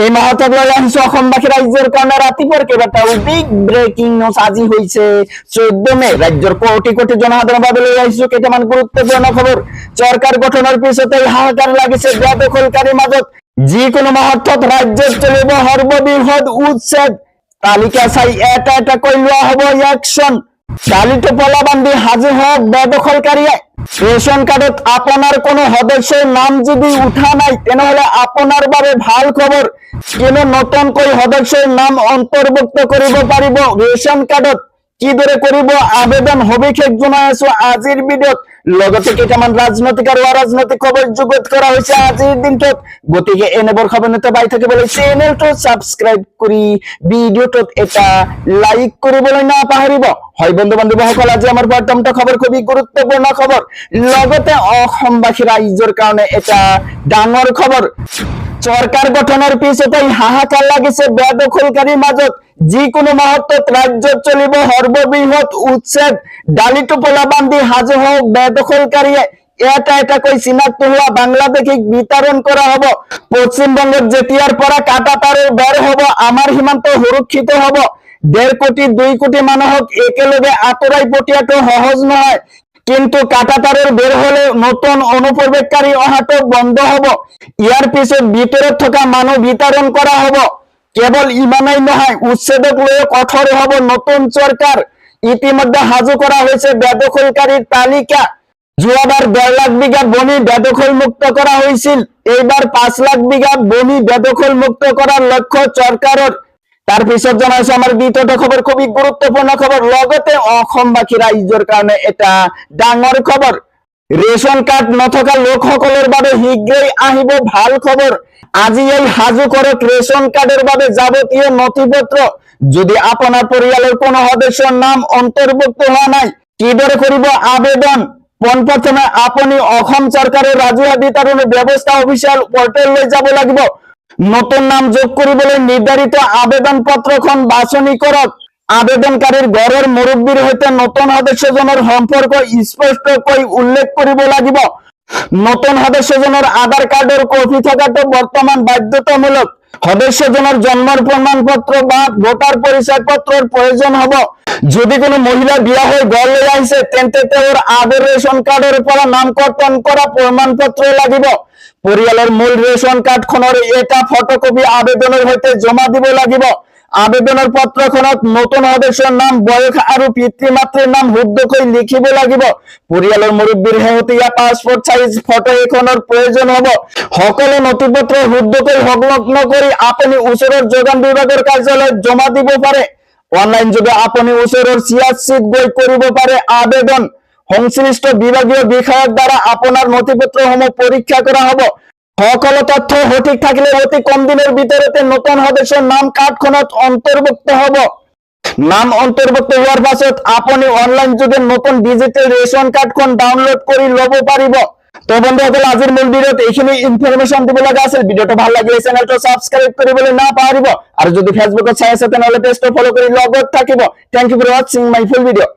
এই মুহূর্তে অসমবাসী রাজ্যের কারণে রাতিপুর কেবাটাও বিগ ব্রেকিং নিউজ আজি হয়েছে 14 মে রাজ্যের কোটি কোটি জনসাধারণ ভাবে লই আইছো কেইটামান গুরুত্বপূর্ণ খবর। সরকার গঠনের পিছতে হাহাকার লাগিছে বেদখলকারী মাজত যিকোনো মুহূর্তত রাজ্যত চলিব সর্ববৃহৎ উচ্ছেদ তালিকা চাই এটা এটা কৈ লোৱা হব অ্যাকশন। ডালিটো পলাবান্দি হাজির হোক বেদখলকারী। রেশন কার্ডত আপনার কোন সদস্যের নাম যদি উঠা নাই তেনেহলে আপনার বাবে ভাল খবর, কেন নতুন কৈ সদস্যের নাম অন্তর্ভুক্ত করিব পারিব রেশন কার্ডত কিদৰে কৰিব আবেদন সবিশেষ জনাই আছো আজিৰ ভিডিঅত। লগতে কেইটামান ৰাজনৈতিক আৰু অৰাজনৈতিক খবৰ যোগত কৰা হৈছে আজিৰ দিনটোত। গতিকে এনেবোৰ খবৰ নিতে পাই থাকিবলৈ চেনেলটো সাবস্ক্রাইব কৰি ভিডিঅটোত এটা লাইক কৰিবলৈ নাপাহৰিব। হয় বন্ধু বান্ধৱীসকল, আজি আমাৰ প্ৰথমটো খবৰ খুবই গুৰুত্বপূৰ্ণ খবৰ। লগতে অসমবাসী ৰাইজৰ কাৰণে এটা ডাঙৰ খবৰ। সরকার গঠনের পিছতেই হাহাকার লাগিছে বেদখলকারীর মাজত যিকোনো মুহূর্তত রাজ্যত চলিব সর্ববৃহৎ উচ্ছেদ ডালিটো পলাবান্দি হাজির হোক বেদখলকারী। এটা এটা কৈ চিনাক্ত হওয়া বাংলাদেশিক বিতরণ করা হব। পশ্চিমবঙ্গের যেতিয়ার পরা কাটা তারের বের হব আমার সীমান্ত সুরক্ষিত হব। 1.5 কোটি 2 কোটি মানুহক একেলগে আঁতৰাই পঠিয়াটো সহজ নহয়, কিন্তু কাটাতারের বের হলে নতুন অনুপ্রবেশকারী অহাটো বন্ধ হব। ইয়ার পিছত ভিতৰত থকা মানুহ বিতরণ করা হব। কেবল ইমানেই নহয়, উচ্ছেদক লৈ কঠোর হব নতুন সরকার। ইতিমধ্যে হাজু করা হয়েছে বেদখলকারীর তালিকা। যোৱাবাৰ 1.5 লাখ বিঘা ভূমি বেদখল মুক্ত করা হয়েছিল, এইবার 5 লাখ বিঘা ভূমি বেদখল মুক্ত করার লক্ষ্য সরকারের। তার পিছত জানাইছে আমার দ্বিতীয়টা খবর খুবই গুরুত্বপূর্ণ খবর। লগতে অসমবাসী রাইজৰ কাৰণে এটা ডাঙৰ খবৰ। রেশন কার্ড নথকা লোকসকলের বাবে শীঘ্রই আহিব ভাল খবর। আজি এই হাজু কৰক রেশন কার্ডের বাবে যাবতীয় নথিপত্র। যদি আপনার পরিয়ালের কোনো সদস্যৰ নাম অন্তর্ভুক্ত হওয়া নাই কিদৰে কৰিব আবেদন। পোনপ্ৰথমে আপুনি অসম চৰকাৰৰ ৰাজহুৱা বিতৰণ ব্যৱস্থা অফিচিয়াল পোর্টেললৈ যাব লাগিব। নতুন নাম যোগ কৰিবলৈ নিৰ্ধাৰিত আবেদন পত্ৰখন বাছনি কৰক। আবেদনকারীর ঘরের মুরব্বীর হইতে নতুন সদস্যজনের সম্পর্ক স্পষ্টকৈ উল্লেখ কৰিব লাগিব। নতুন সদস্যজনের আধার কার্ডের কপি থাকাটো বর্তমান বাধ্যতামূলক। সদস্যজনের জন্মের প্রমাণপত্র বা ভোটার পরিচয় পত্রের প্রয়োজন হব। যদি কোনো মহিলা বিয়া হয়ে ঘর লৈ আহিছে তেন্তে তেওঁৰ আধার রেশন কার্ডের পৰা নামকৰ্তন কৰা প্রমাণপত্র লাগিব। পৰিয়ালৰ মূল রেশন কার্ডখনৰ এটা ফটোকপি আবেদনের হইতে জমা দিব লাগিব। আবেদনের পত্রখনত নতুন সদস্যৰ নাম, বয়স আৰু পিতৃ মাতৃৰ নাম শুদ্ধকৈ লিখিব লাগিব। পৰিয়ালৰ মুৰব্বীৰ শেহতীয়া পাসপোর্ট সাইজ ফটো এখনৰ প্ৰয়োজন হ'ব। সকলো নথিপত্ৰ শুদ্ধকৈ সংলগ্ন কৰি আপুনি ওচৰৰ যোগান বিভাগৰ কাৰ্যালয়ত জমা দিব পাৰে। অনলাইন যোগে আপুনি ওচৰৰ CSCত গৈ কৰিব পাৰে আবেদন। সংশ্লিষ্ট বিভাগীয় বিষয়ৰ দ্বাৰা আপোনাৰ নথিপত্ৰসমূহ পৰীক্ষা কৰা হ'ব। সকলো তথ্য সঠিক থাকিলে অতি কম দিনের ভিতরতে নতুন সদস্যৰ নাম কাৰ্ডখনত অন্তর্ভুক্ত হব। নাম অন্তর্ভুক্ত হওয়ার পাছত আপনি অনলাইন যোগে নতুন ডিজিটাল রেশন কার্ডখন ডাউনলোড কৰি লব পাৰিব। তো বন্ধুসকল, আজিৰ মূল ভিডিঅ'ত এইখিনি ইনফরমেশন দিব লগা আছিল। ভিডিঅ'টো ভাল লাগিলে চেনেলটো সাবস্ক্রাইব কৰিবলৈ নাপাহৰিব। আৰু যদি ফেসবুকত চাই আছে তেনেহলে পেজটো ফলো কৰি লগত থাকিব। Thank you for watching my full ভিডিঅ'।